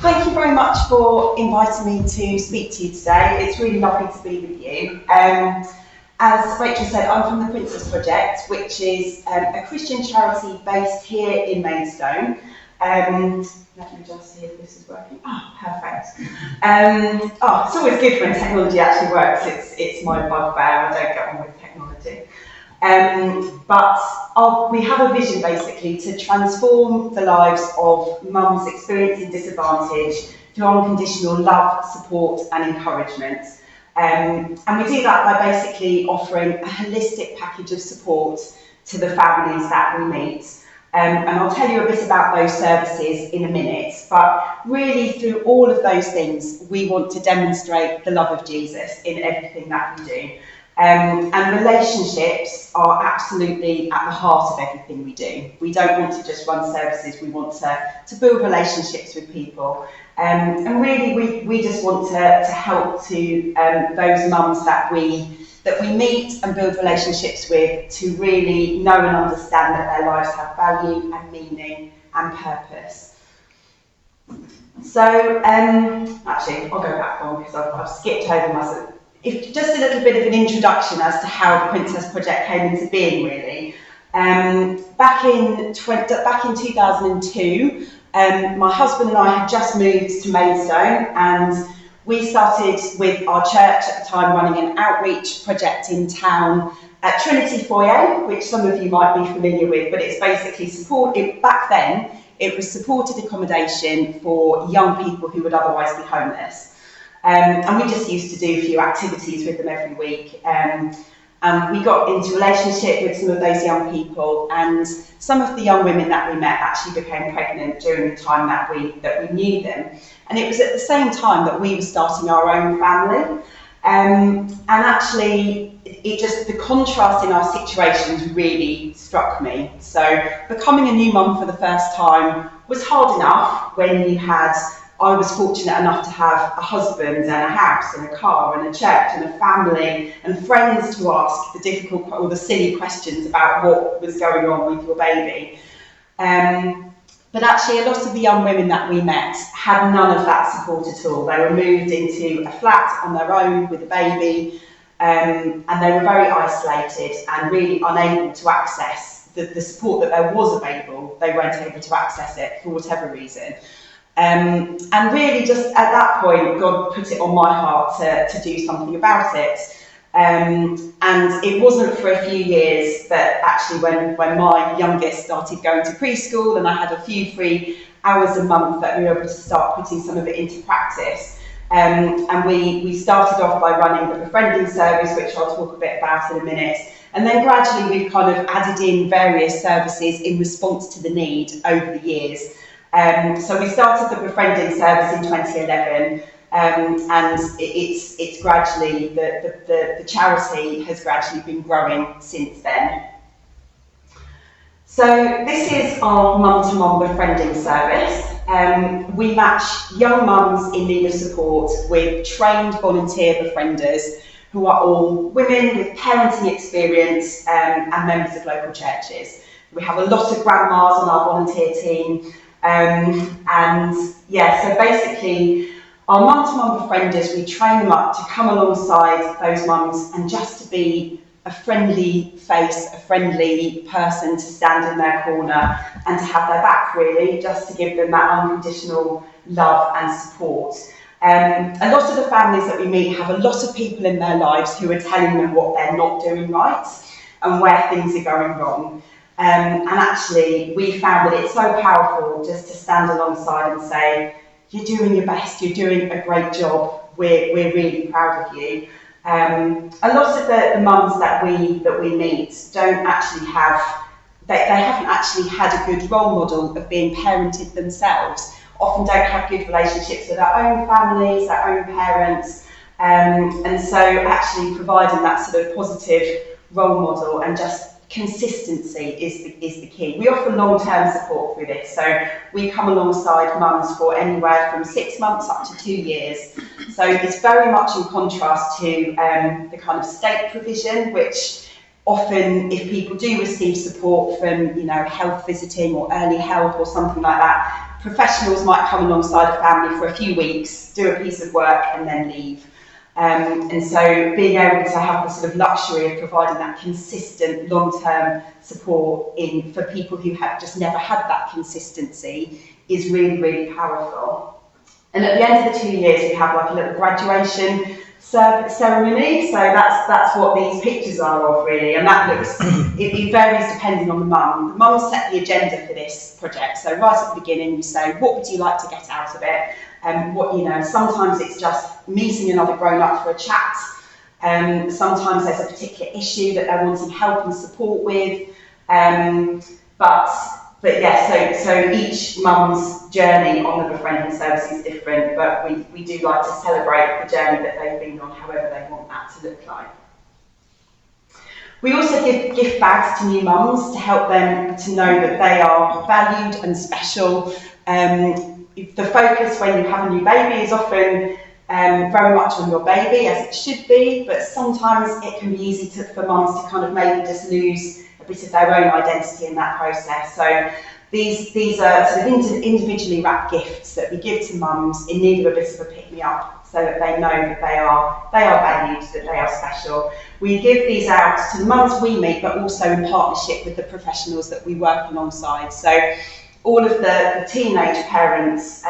Thank you very much for inviting me to speak to you today. It's really lovely to be with you. As Rachel said, I'm from the Princess Project, which is a Christian charity based here in Maidstone. Let me just see if this is working. Oh, perfect. It's always good when technology actually works. It's my bugbear. I don't get on with technology. But we have a vision basically to transform the lives of mums experiencing disadvantage through unconditional love, support and encouragement. And we do that by basically offering a holistic package of support to the families that we meet. And I'll tell you a bit about those services in a minute, but really through all of those things, we want to demonstrate the love of Jesus in everything that we do. And relationships are absolutely at the heart of everything we do. We don't want to just run services, we want to build relationships with people. And really we just want to help to those mums that we meet and build relationships with to really know and understand that their lives have value and meaning and purpose. So, actually, I'll go back one because I've skipped over myself. Just a little bit of an introduction as to how the Princess Project came into being, really. Back in 2002, my husband and I had just moved to Maidstone, and we started with our church at the time running an outreach project in town at Trinity Foyer, which some of you might be familiar with, but it's basically back then, it was supported accommodation for young people who would otherwise be homeless. And we just used to do a few activities with them every week. And we got into relationship with some of those young people, and some of the young women that we met actually became pregnant during the time that we knew them. And it was at the same time that we were starting our own family. And actually, the contrast in our situations really struck me. So becoming a new mum for the first time was hard enough when I was fortunate enough to have a husband and a house and a car and a church and a family and friends to ask the difficult or the silly questions about what was going on with your baby. But actually a lot of the young women that we met had none of that support at all. They were moved into a flat on their own with a baby, and they were very isolated and really unable to access the support that there was available. They weren't able to access it for whatever reason. And really just at that point, God put it on my heart to do something about it. And it wasn't for a few years that actually when my youngest started going to preschool and I had a few free hours a month that we were able to start putting some of it into practice. And we started off by running the befriending service, which I'll talk a bit about in a minute. And then gradually we've kind of added in various services in response to the need over the years. So we started the befriending service in 2011, and it's gradually, the charity has gradually been growing since then. So this is our mum-to-mum befriending service. We match young mums in need of support with trained volunteer befrienders who are all women with parenting experience and members of local churches. We have a lot of grandmas on our volunteer team. So basically our mum-to-mum befrienders, we train them up to come alongside those mums and just to be a friendly face, a friendly person to stand in their corner and to have their back, really, just to give them that unconditional love and support. A lot of the families that we meet have a lot of people in their lives who are telling them what they're not doing right and where things are going wrong. And actually, we found that it's so powerful just to stand alongside and say, you're doing your best, you're doing a great job, we're really proud of you. A lot of the mums that we meet don't actually they haven't actually had a good role model of being parented themselves, often don't have good relationships with their own families, their own parents, and so actually providing that sort of positive role model and just consistency is the key. We offer long-term support through this, so we come alongside mums for anywhere from 6 months up to 2 years. So it's very much in contrast to the kind of state provision, which often if people do receive support from, health visiting or early help or something like that, professionals might come alongside a family for a few weeks, do a piece of work and then leave. And so being able to have the sort of luxury of providing that consistent long-term support for people who have just never had that consistency is really, really powerful. And at the end of the 2 years, we have like a little graduation ceremony. So that's what these pictures are of, really. And that looks, it varies depending on the mum. The mum set the agenda for this project. So right at the beginning, you say, what would you like to get out of it? Sometimes it's just meeting another grown-up for a chat. Sometimes there's a particular issue that they're wanting help and support with. But yeah, so each mum's journey on the befriending service is different, but we do like to celebrate the journey that they've been on, however they want that to look like. We also give gift bags to new mums to help them to know that they are valued and special. The focus when you have a new baby is often very much on your baby, as it should be, but sometimes it can be easy for mums to kind of maybe just lose a bit of their own identity in that process. So these are sort of individually wrapped gifts that we give to mums in need of a bit of a pick-me-up, so that they know that they are valued, that they are special. We give these out to the mums we meet, but also in partnership with the professionals that we work alongside. So all of the teenage parents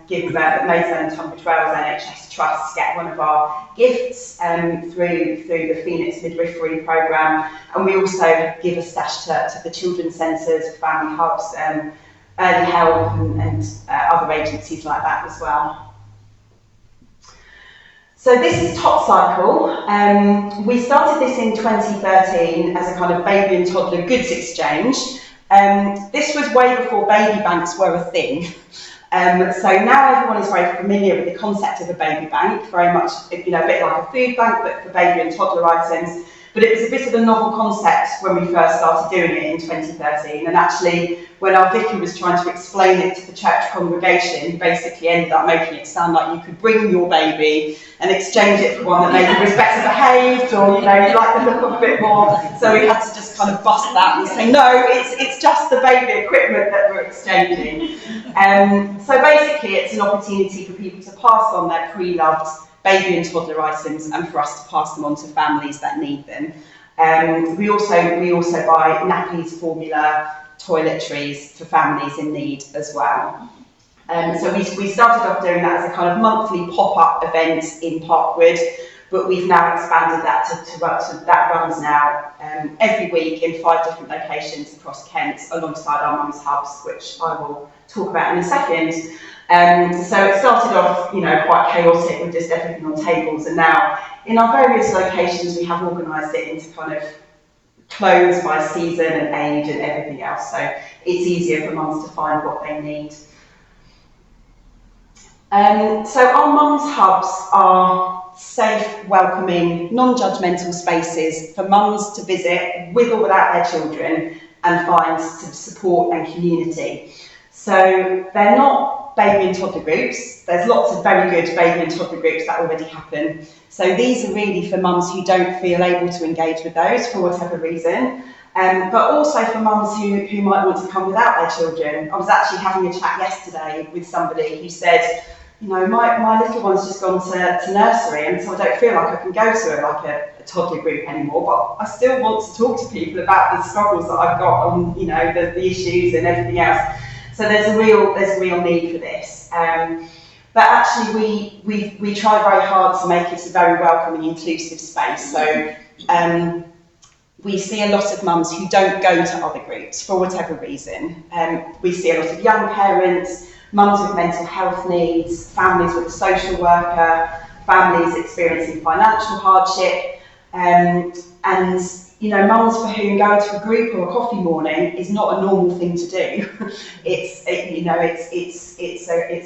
give Maidstone and Tunbridge Wells NHS Trust get one of our gifts through the Phoenix Midwifery Programme, and we also give a stash to the children's centres, family hubs, early help and other agencies like that as well. So this is Top Cycle. We started this in 2013 as a kind of baby and toddler goods exchange. This was way before baby banks were a thing. So now everyone is very familiar with the concept of a baby bank, very much, a bit like a food bank, but for baby and toddler items. But it was a bit of a novel concept when we first started doing it in 2013. And actually, when our vicar was trying to explain it to the church congregation, he basically ended up making it sound like you could bring your baby and exchange it for one that maybe was better behaved, or you like the look of a bit more. So we had to just kind of bust that and say, no, it's just the baby equipment that we're exchanging. So basically, it's an opportunity for people to pass on their pre-loved baby and toddler items, and for us to pass them on to families that need them. We also buy nappies, formula, toiletries for families in need as well. So we started off doing that as a kind of monthly pop-up event in Parkwood, but we've now expanded that to that runs now every week in 5 different locations across Kent, alongside our mums hubs, which I will talk about in a second. So it started off, quite chaotic with just everything on tables, and now in our various locations we have organised it into kind of clothes by season and age and everything else, so it's easier for mums to find what they need. So our mums hubs are safe, welcoming, non-judgmental spaces for mums to visit with or without their children and find support and community. So they're not baby and toddler groups. There's lots of very good baby and toddler groups that already happen. So these are really for mums who don't feel able to engage with those for whatever reason, but also for mums who might want to come without their children. I was actually having a chat yesterday with somebody who said, my little one's just gone to nursery, and so I don't feel like I can go to a toddler group anymore, but I still want to talk to people about the struggles that I've got on, the issues and everything else. So there's a real need for this. But actually we try very hard to make it a very welcoming, inclusive space. So we see a lot of mums who don't go to other groups for whatever reason. We see a lot of young parents, mums with mental health needs, families with a social worker, families experiencing financial hardship, and mums for whom going to a group or a coffee morning is not a normal thing to do. It's a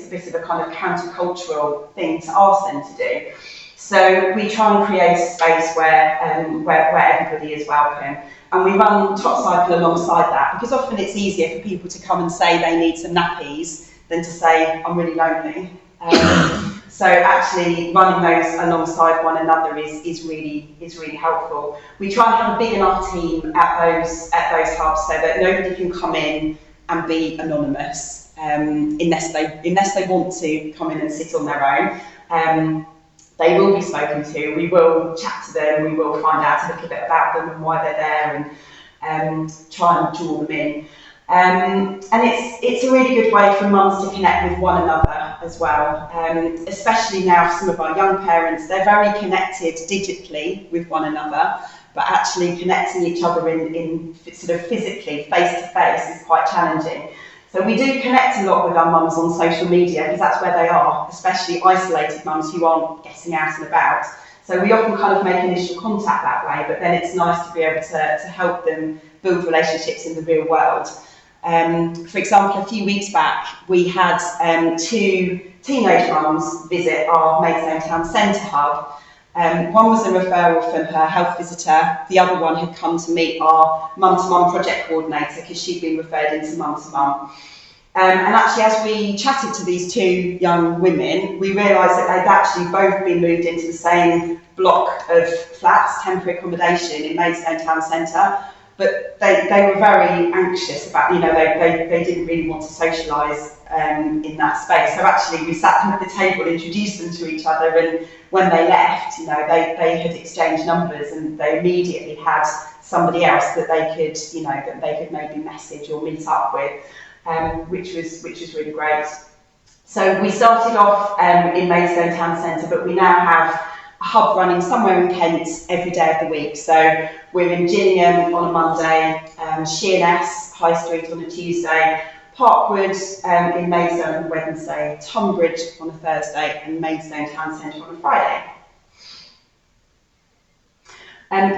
bit of a kind of countercultural thing to ask them to do. So we try and create a space where everybody is welcome, and we run Top Cycle alongside that, because often it's easier for people to come and say they need some nappies than to say I'm really lonely. So actually running those alongside one another is really helpful. We try and have a big enough team at those hubs so that nobody can come in and be anonymous unless they want to come in and sit on their own. They will be spoken to. We will chat to them. We will find out a little bit about them and why they're there, and try and draw them in. And it's a really good way for mums to connect with one another as well, especially now for some of our young parents. They're very connected digitally with one another, but actually connecting each other in sort of physically, face to face, is quite challenging. So we do connect a lot with our mums on social media because that's where they are, especially isolated mums who aren't getting out and about. So we often kind of make initial contact that way, but then it's nice to be able to help them build relationships in the real world. For example, a few weeks back, we had 2 teenage mums visit our Maidstone Town Centre hub. One was a referral from her health visitor. The other one had come to meet our mum-to-mum project coordinator because she'd been referred into mum-to-mum. And actually, as we chatted to these 2 young women, we realised that they'd actually both been moved into the same block of flats, temporary accommodation in Maidstone Town Centre. But they were very anxious about, they didn't really want to socialise in that space. So actually we sat them at the table, introduced them to each other, and when they left, they had exchanged numbers and they immediately had somebody else that they could maybe message or meet up with, which was really great. So we started off in Maidstone Town Centre, but we now have a hub running somewhere in Kent every day of the week. So we're in Gillingham on a Monday, Sheerness High Street on a Tuesday, Parkwood in Maidstone on a Wednesday, Tonbridge on a Thursday, and Maidstone Town Centre on a Friday.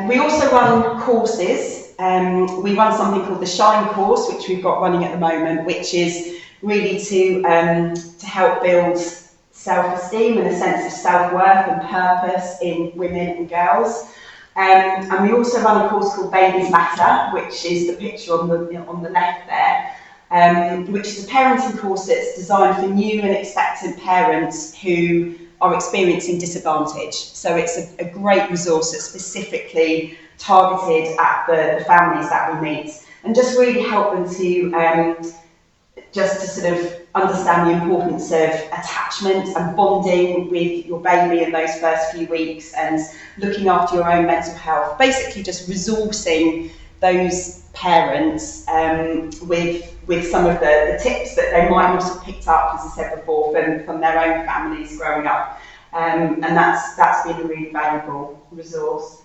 We also run courses. We run something called the Shine course, which we've got running at the moment, which is really to help build self-esteem and a sense of self-worth and purpose in women and girls. And we also run a course called Babies Matter, which is the picture on the left there, which is a parenting course that's designed for new and expectant parents who are experiencing disadvantage. So it's a great resource that's specifically targeted at the families that we meet, and just really help them to sort of understand the importance of attachment and bonding with your baby in those first few weeks, and looking after your own mental health. Basically just resourcing those parents with some of the tips that they might not have picked up, as I said before, from their own families growing up. And that's been a really valuable resource.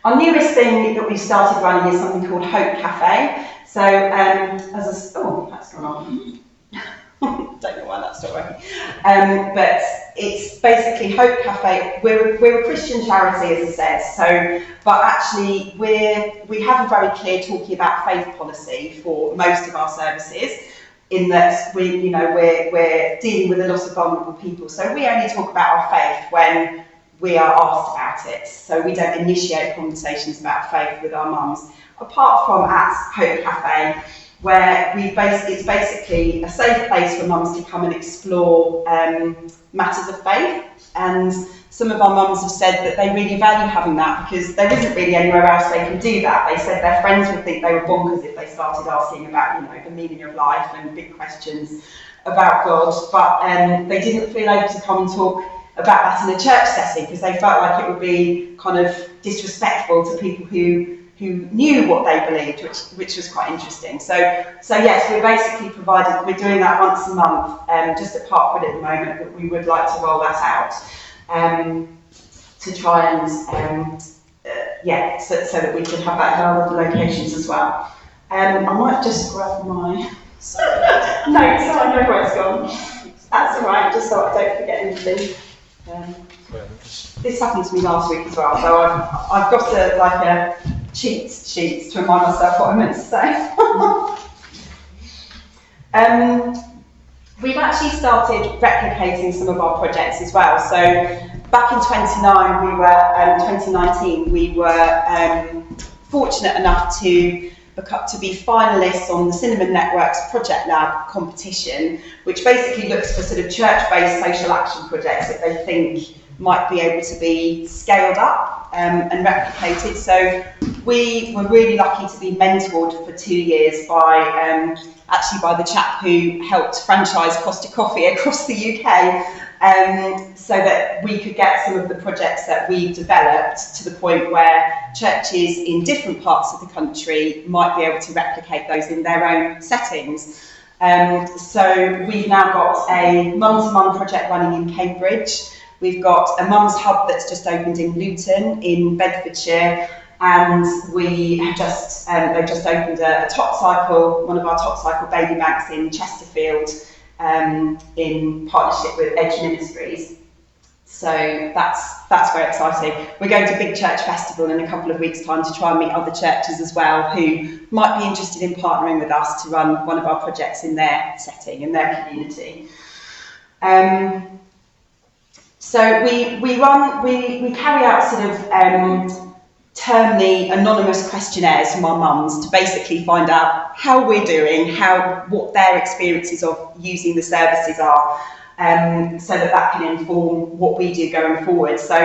Our newest thing that we've started running is something called Hope Cafe. So, that's gone on. Don't know why that's not working. But it's basically Hope Cafe. We're a Christian charity, as I said. So, but actually, we have a very clear talking about faith policy for most of our services, in that we're dealing with a lot of vulnerable people. So we only talk about our faith when we are asked about it. So we don't initiate conversations about faith with our mums, apart from at Hope Cafe, where it's basically a safe place for mums to come and explore matters of faith. And some of our mums have said that they really value having that, because there isn't really anywhere else they can do that. They said their friends would think they were bonkers if they started asking about, the meaning of life and big questions about God, but they didn't feel able to come and talk about that in a church setting, because they felt like it would be kind of disrespectful to people who knew what they believed, which was quite interesting. So yes, we're basically we're doing that once a month, just at Parkwood at the moment, but we would like to roll that out to try and so that we can have that in our other locations as well. I might just grab my notes so I know where it's gone. That's all right, just so I don't forget anything. This happened to me last week as well, so I've got a cheat sheet to remind myself what I meant to say. We've actually started replicating some of our projects as well. So back in 2019, we were fortunate enough to to be finalists on the Cinnamon Network's Project Lab competition, which basically looks for sort of church-based social action projects that they think might be able to be scaled up and replicated. So we were really lucky to be mentored for 2 years by by the chap who helped franchise Costa Coffee across the UK, so that we could get some of the projects that we developed to the point where churches in different parts of the country might be able to replicate those in their own settings. So we've now got a mum-to-mum project running in Cambridge. We've got a mum's hub that's just opened in Luton in Bedfordshire, and we have they've just opened one of our top cycle baby banks in Chesterfield, in partnership with Edge Ministries. So that's very exciting. We're going to Big Church Festival in a couple of weeks' time to try and meet other churches as well who might be interested in partnering with us to run one of our projects in their setting, in their community. So we carry out sort of termly anonymous questionnaires from our mums to basically find out how we're doing, what their experiences of using the services are, so that can inform what we do going forward. So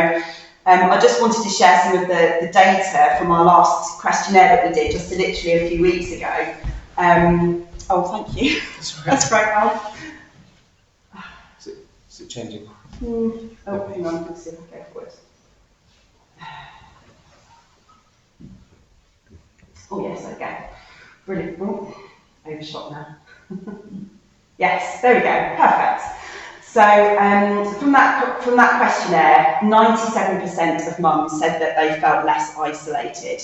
I just wanted to share some of the data from our last questionnaire that we did just literally a few weeks ago. Oh, thank you. That's great, Al. Is it changing? Oh, hang on, let's see if I go forward. Oh yes, okay. Brilliant. Oh, overshot now. Yes, there we go. Perfect. So from that questionnaire, 97% of mums said that they felt less isolated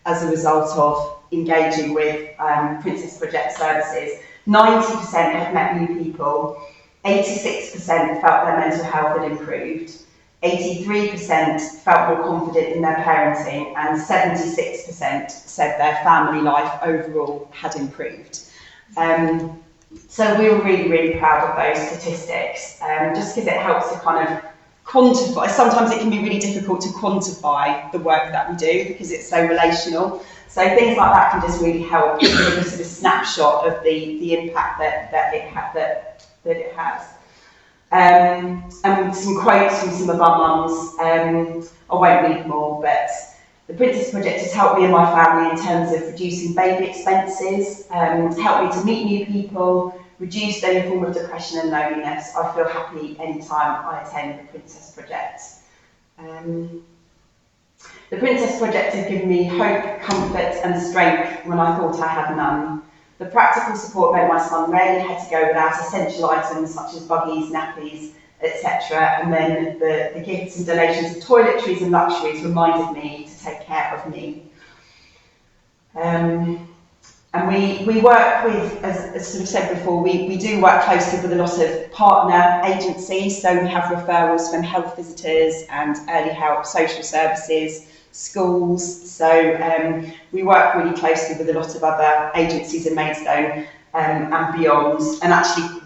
as a result of engaging with Princess Project services. 90% had met new people. 86% felt their mental health had improved. 83% felt more confident in their parenting, and 76% said their family life overall had improved. So we were really, really proud of those statistics, just because it helps to kind of quantify. Sometimes it can be really difficult to quantify the work that we do because it's so relational. So things like that can just really help give a sort of snapshot of the impact that it has. And some quotes from some of our mums. I won't read more, but the Princess Project has helped me and my family in terms of reducing baby expenses, helped me to meet new people, reduced any form of depression and loneliness. I feel happy anytime I attend the Princess Project. The Princess Project has given me hope, comfort and strength when I thought I had none. The practical support meant my son rarely had to go without essential items such as buggies, nappies, etc. And then the gifts and donations of toiletries and luxuries reminded me to take care of me. And we work with, as sort of said before, we do work closely with a lot of partner agencies. So we have referrals from health visitors and early help, social services, schools. So we work really closely with a lot of other agencies in Maidstone and beyond. And actually,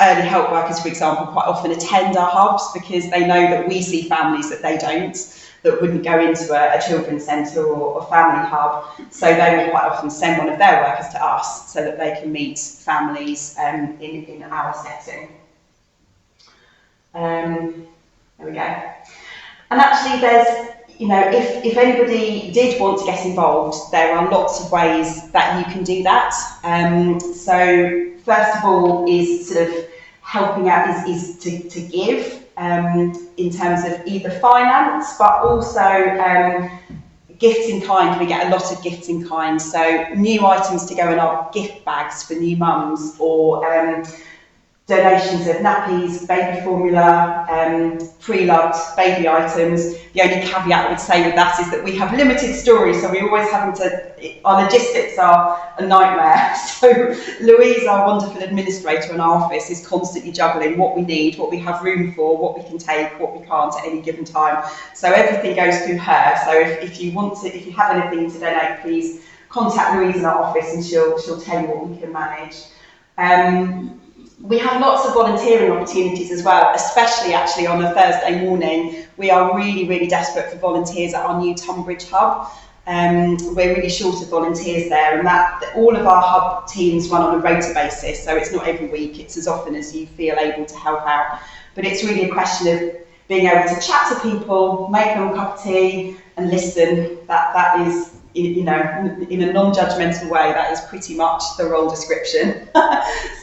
early help workers, for example, quite often attend our hubs because they know that we see families that they don't, that wouldn't go into a children's centre or a family hub. So they will quite often send one of their workers to us so that they can meet families in our setting. There we go. And actually there's, if anybody did want to get involved, there are lots of ways that you can do that. So first of all is sort of helping out is to give in terms of either finance, but also gifts in kind. We get a lot of gifts in kind. So new items to go in our gift bags for new mums, or donations of nappies, baby formula, pre-loved baby items. The only caveat I would say with that is that we have limited storage, so we're always having our logistics are a nightmare. So Louise, our wonderful administrator in our office, is constantly juggling what we need, what we have room for, what we can take, what we can't at any given time. So everything goes through her. So if you have anything to donate, please contact Louise in our office and she'll tell you what we can manage. We have lots of volunteering opportunities as well, especially actually on a Thursday morning. We are really, really desperate for volunteers at our new Tunbridge hub. We're really short of volunteers there, and that all of our hub teams run on a rota basis, so it's not every week, it's as often as you feel able to help out. But it's really a question of being able to chat to people, make them a cup of tea, and listen. That is, you know, in a non-judgmental way, that is pretty much the role description.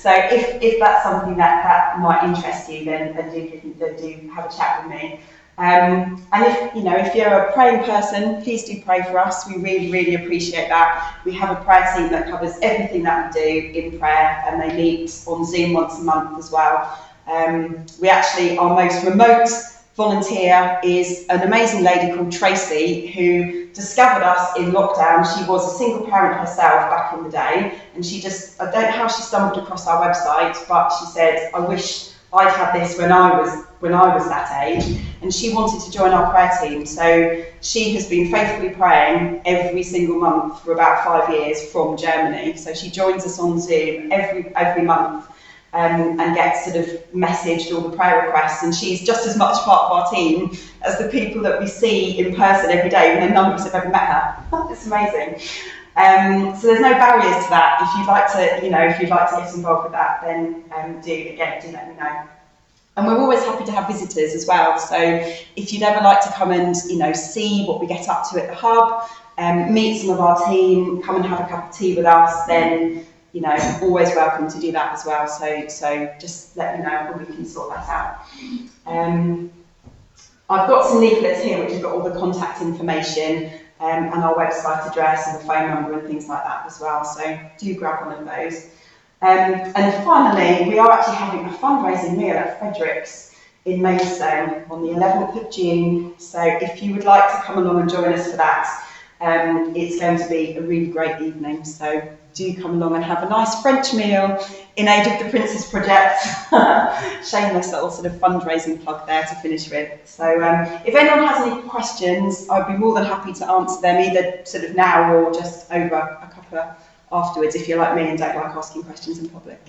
So if that's something that might interest you, then do have a chat with me. And if you're a praying person, please do pray for us. We really, really appreciate that. We have a prayer team that covers everything that we do in prayer, and they meet on Zoom once a month as well. Our most remote volunteer is an amazing lady called Tracy, who discovered us in lockdown. She was a single parent herself back in the day, and I don't know how she stumbled across our website, but she said, I wish I'd had this when I was that age, and she wanted to join our prayer team. So she has been faithfully praying every single month for about 5 years from Germany. So she joins us on Zoom every month. And gets sort of messaged all the prayer requests, and she's just as much part of our team as the people that we see in person every day, when none of us have ever met her. It's amazing. So there's no barriers to that. If you'd like to get involved with that, then do let me know. And we're always happy to have visitors as well. So if you'd ever like to come and see what we get up to at the hub, meet some of our team, come and have a cup of tea with us, then always welcome to do that as well. So just let me know and we can sort that out. I've got some leaflets here which have got all the contact information and our website address and the phone number and things like that as well. So do grab one of those. And finally, we are actually having a fundraising meal at Frederick's in Maidstone on the 11th of June. So if you would like to come along and join us for that, it's going to be a really great evening. So do come along and have a nice French meal in aid of the Princess Project. Shameless little sort of fundraising plug there to finish with. So if anyone has any questions, I'd be more than happy to answer them, either sort of now or just over a couple of afterwards, if you're like me and don't like asking questions in public.